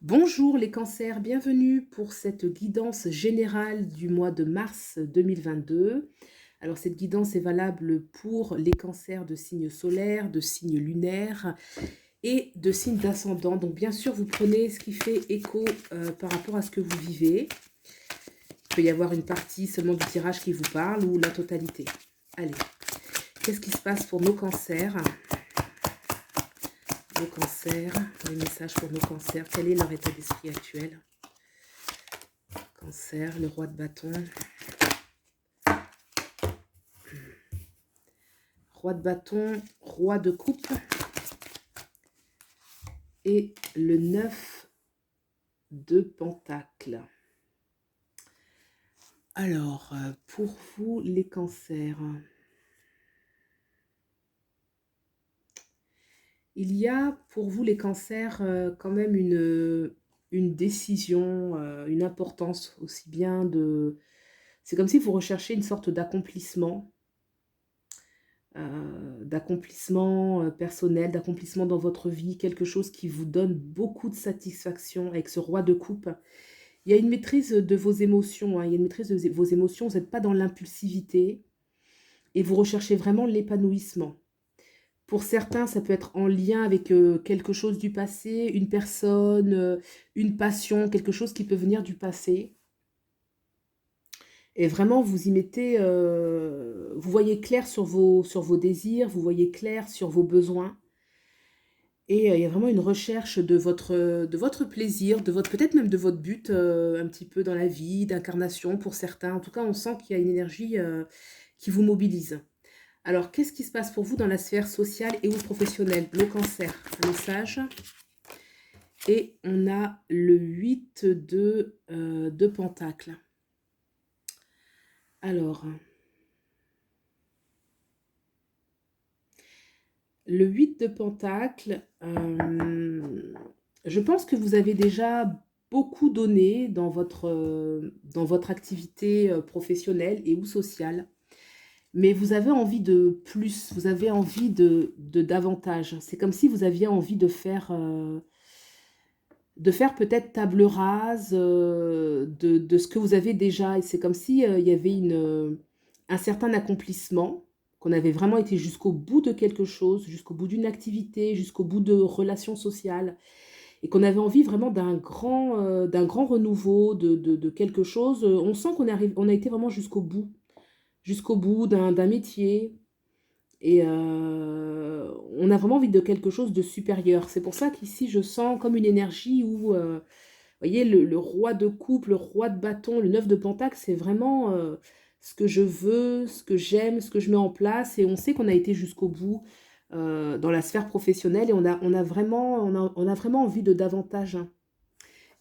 Bonjour les cancers, bienvenue pour cette guidance générale du mois de mars 2022. Alors cette guidance est valable pour les cancers de signes solaires, de signes lunaires et de signes d'ascendant. Donc bien sûr, vous prenez ce qui fait écho par rapport à ce que vous vivez. Il peut y avoir une partie seulement du tirage qui vous parle ou la totalité. Allez, qu'est-ce qui se passe pour nos cancers? Nos cancers, les messages pour nos cancers, quel est leur état d'esprit actuel? Cancer, le roi de bâton. Roi de bâton, roi de coupe. Et le 9 de pentacle. Alors, pour vous, les cancers, il y a pour vous, les cancers, quand même une décision, une importance aussi bien de... C'est comme si vous recherchez une sorte d'accomplissement personnel, d'accomplissement dans votre vie, quelque chose qui vous donne beaucoup de satisfaction avec ce roi de coupe. Il y a une maîtrise de vos émotions, hein, il y a une maîtrise de vos émotions, vous n'êtes pas dans l'impulsivité et vous recherchez vraiment l'épanouissement. Pour certains, ça peut être en lien avec quelque chose du passé, une personne, une passion, quelque chose qui peut venir du passé. Et vraiment, vous y mettez, vous voyez clair sur vos désirs, vous voyez clair sur vos besoins. Et il y a vraiment une recherche de votre plaisir, de votre peut-être même de votre but, un petit peu dans la vie, d'incarnation pour certains. En tout cas, on sent qu'il y a une énergie, qui vous mobilise. Alors, qu'est-ce qui se passe pour vous dans la sphère sociale et ou professionnelle? Le cancer, un message. Et on a le 8 de pentacle. Alors, le 8 de pentacle, je pense que vous avez déjà beaucoup donné dans votre activité professionnelle et ou sociale. Mais vous avez envie de plus, vous avez envie de davantage. C'est comme si vous aviez envie de faire peut-être table rase de ce que vous avez déjà. Et c'est comme si il y avait un certain accomplissement, qu'on avait vraiment été jusqu'au bout de quelque chose, jusqu'au bout d'une activité, jusqu'au bout de relations sociales, et qu'on avait envie vraiment d'un grand renouveau, de quelque chose. On sent on a été vraiment jusqu'au bout d'un métier. Et on a vraiment envie de quelque chose de supérieur. C'est pour ça qu'ici, je sens comme une énergie où, vous voyez, le roi de coupe, le roi de bâton, le 9 de pentacle, c'est vraiment ce que je veux, ce que j'aime, ce que je mets en place. Et on sait qu'on a été jusqu'au bout dans la sphère professionnelle et on a vraiment envie de davantage, hein.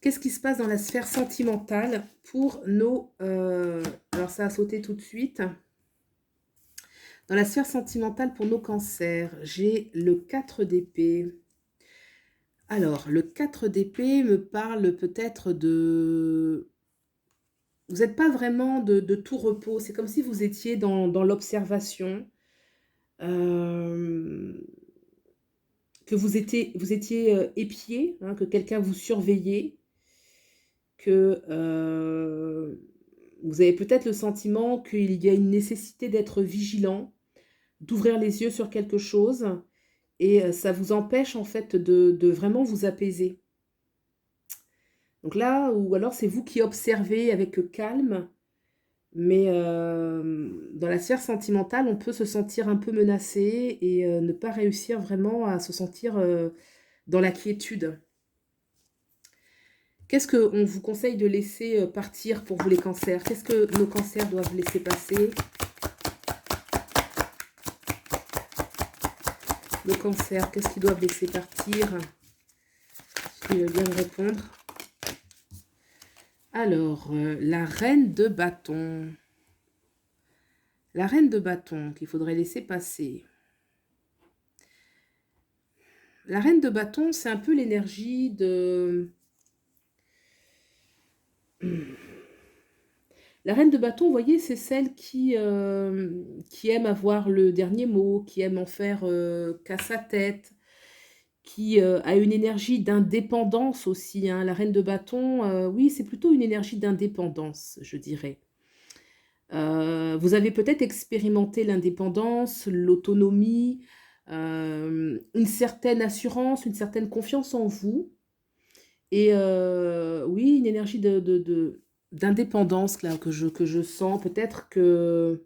Qu'est-ce qui se passe dans la sphère sentimentale pour nos... alors ça a sauté tout de suite. Dans la sphère sentimentale pour nos cancers, j'ai le 4 d'épée. Alors, le 4 d'épée me parle peut-être de... Vous n'êtes pas vraiment de tout repos. C'est comme si vous étiez dans l'observation, euh, que vous étiez épié, hein, que quelqu'un vous surveillait, que vous avez peut-être le sentiment qu'il y a une nécessité d'être vigilant, d'ouvrir les yeux sur quelque chose. Et ça vous empêche en fait de vraiment vous apaiser. Donc là, ou alors c'est vous qui observez avec calme, mais dans la sphère sentimentale, on peut se sentir un peu menacé et ne pas réussir vraiment à se sentir dans la quiétude. Qu'est-ce qu'on vous conseille de laisser partir pour vous les cancers? Qu'est-ce que nos cancers doivent laisser passer? Nos cancers, qu'est-ce qu'ils doivent laisser partir? Il veut bien me répondre. Alors, la reine de bâton. La reine de bâton qu'il faudrait laisser passer. La reine de bâton, c'est un peu l'énergie de... La reine de bâton, vous voyez, c'est celle qui aime avoir le dernier mot, qui aime en faire qu'à sa tête, qui a une énergie d'indépendance aussi, hein. La reine de bâton, oui, c'est plutôt une énergie d'indépendance, je dirais. Vous avez peut-être expérimenté l'indépendance, l'autonomie, une certaine assurance, une certaine confiance en vous et oui, une énergie d'indépendance là que je sens. Peut-être que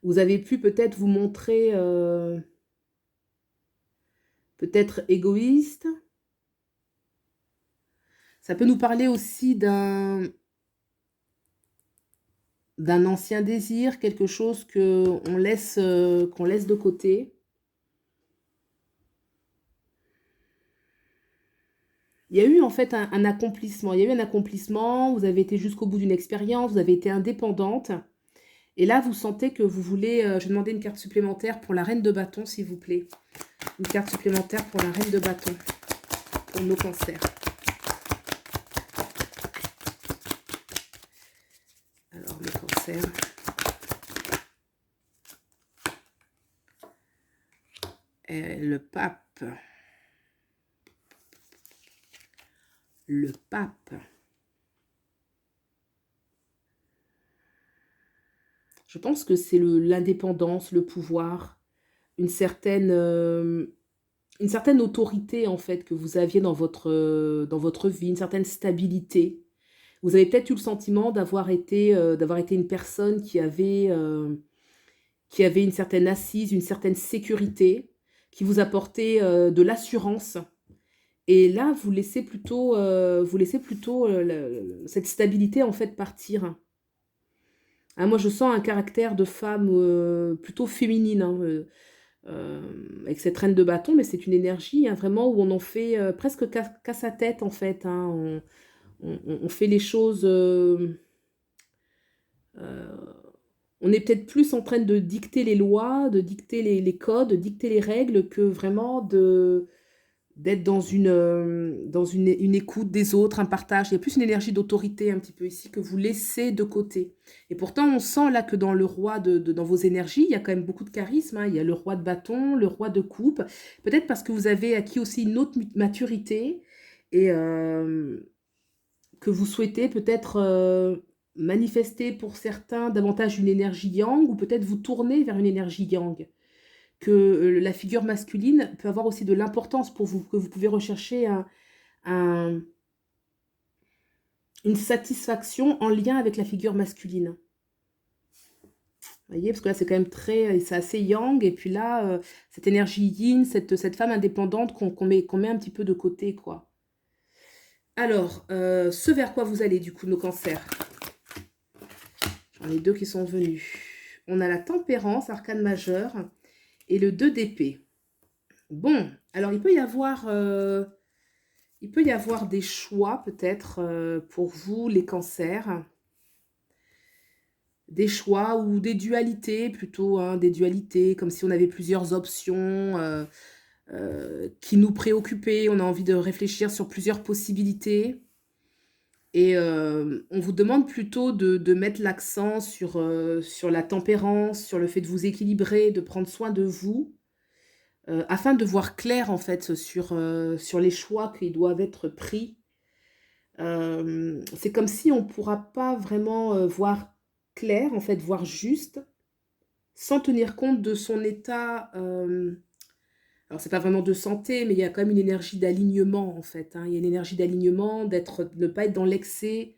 vous avez pu peut-être vous montrer, peut-être égoïste. Ça peut nous parler aussi d'un ancien désir, quelque chose qu'on laisse de côté. Il y a eu en fait un accomplissement. Il y a eu un accomplissement, vous avez été jusqu'au bout d'une expérience, vous avez été indépendante. Et là, vous sentez que vous voulez... je vais demander une carte supplémentaire pour la reine de bâton, s'il vous plaît. Une carte supplémentaire pour la reine de bâton, pour nos cancers. Alors, les cancers. Le pape. Le pape. Je pense que c'est l'indépendance, le pouvoir, une certaine, une certaine autorité en fait que vous aviez dans votre vie, une certaine stabilité. Vous avez peut-être eu le sentiment d'avoir été une personne qui avait une certaine assise, une certaine sécurité, qui vous apportait de l'assurance. Et là, vous laissez plutôt cette stabilité en fait partir. Ah, moi, je sens un caractère de femme plutôt féminine, hein, avec cette reine de bâton, mais c'est une énergie hein, vraiment où on en fait presque qu'à sa tête en fait. Hein. On fait les choses. Euh, on est peut-être plus en train de dicter les lois, de dicter les codes, de dicter les règles que vraiment d'être dans une écoute des autres, un partage. Il y a plus une énergie d'autorité un petit peu ici que vous laissez de côté. Et pourtant, on sent là que dans le roi dans vos énergies, il y a quand même beaucoup de charisme. Hein. Il y a le roi de bâton, le roi de coupe. Peut-être parce que vous avez acquis aussi une autre maturité et que vous souhaitez peut-être manifester pour certains davantage une énergie yang ou peut-être vous tourner vers une énergie yang que la figure masculine peut avoir aussi de l'importance pour vous, que vous pouvez rechercher un- une satisfaction en lien avec la figure masculine. Vous voyez, parce que là, c'est quand même c'est assez yang, et puis là, cette énergie yin, cette femme indépendante qu'on met un petit peu de côté, quoi. Alors, ce vers quoi vous allez, du coup, nos cancers. J'en ai deux qui sont venus. On a la tempérance, arcane majeure, et le 2 d'épée. Bon, alors il peut y avoir des choix peut-être pour vous, les cancers. Des choix ou des dualités plutôt, hein, des dualités, comme si on avait plusieurs options qui nous préoccupaient. On a envie de réfléchir sur plusieurs possibilités. Et on vous demande plutôt de mettre l'accent sur la tempérance, sur le fait de vous équilibrer, de prendre soin de vous. Afin de voir clair en fait sur les choix qui doivent être pris. C'est comme si on ne pourra pas vraiment voir clair, en fait, voir juste, sans tenir compte de son état. Alors, c'est pas vraiment de santé, mais il y a quand même une énergie d'alignement, en fait. Hein. Il y a une énergie d'alignement, de ne pas être dans l'excès,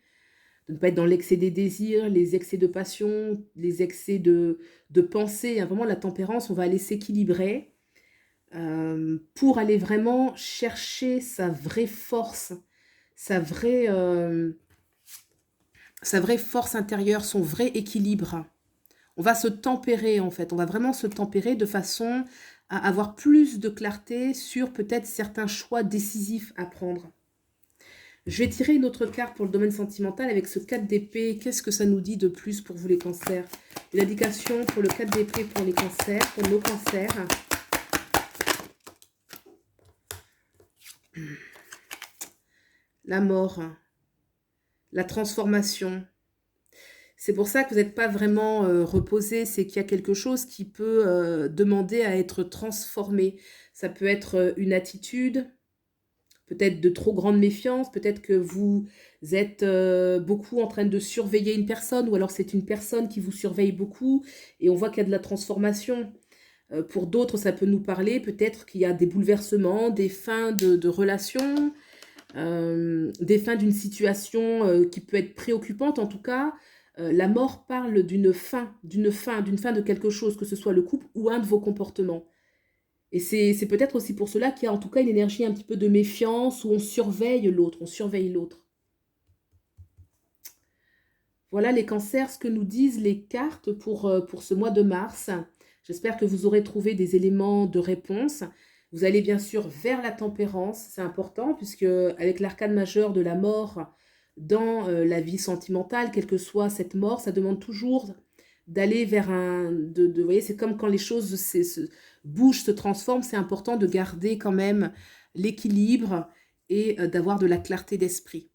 de ne pas être dans l'excès des désirs, les excès de passion, les excès de pensée. Hein. Vraiment, la tempérance, on va aller s'équilibrer. Pour aller vraiment chercher sa vraie force, sa vraie, euh, sa vraie force intérieure, son vrai équilibre. On va se tempérer en fait, on va vraiment se tempérer de façon à avoir plus de clarté sur peut-être certains choix décisifs à prendre. Je vais tirer une autre carte pour le domaine sentimental avec ce 4 d'épée. Qu'est-ce que ça nous dit de plus pour vous les cancers? Une indication pour le 4 d'épée pour les cancers, pour nos cancers. La mort, la transformation. C'est pour ça que vous n'êtes pas vraiment reposé, c'est qu'il y a quelque chose qui peut demander à être transformé. ça peut être une attitude, peut-être de trop grande méfiance, peut-être que vous êtes beaucoup en train de surveiller une personne, ou alors c'est une personne qui vous surveille beaucoup, et on voit qu'il y a de la transformation. Pour d'autres, ça peut nous parler, peut-être qu'il y a des bouleversements, des fins de relations, des fins d'une situation qui peut être préoccupante. En tout cas, la mort parle d'une fin de quelque chose, que ce soit le couple ou un de vos comportements. Et c'est peut-être aussi pour cela qu'il y a en tout cas une énergie un petit peu de méfiance, où on surveille l'autre, on surveille l'autre. Voilà les cancers, ce que nous disent les cartes pour ce mois de mars. J'espère que vous aurez trouvé des éléments de réponse. Vous allez bien sûr vers la tempérance, c'est important, puisque avec l'arcane majeur de la mort dans la vie sentimentale, quelle que soit cette mort, ça demande toujours d'aller vers vous voyez, c'est comme quand les choses bougent, se transforment, c'est important de garder quand même l'équilibre et d'avoir de la clarté d'esprit.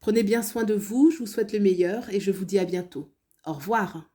Prenez bien soin de vous, je vous souhaite le meilleur et je vous dis à bientôt. Au revoir.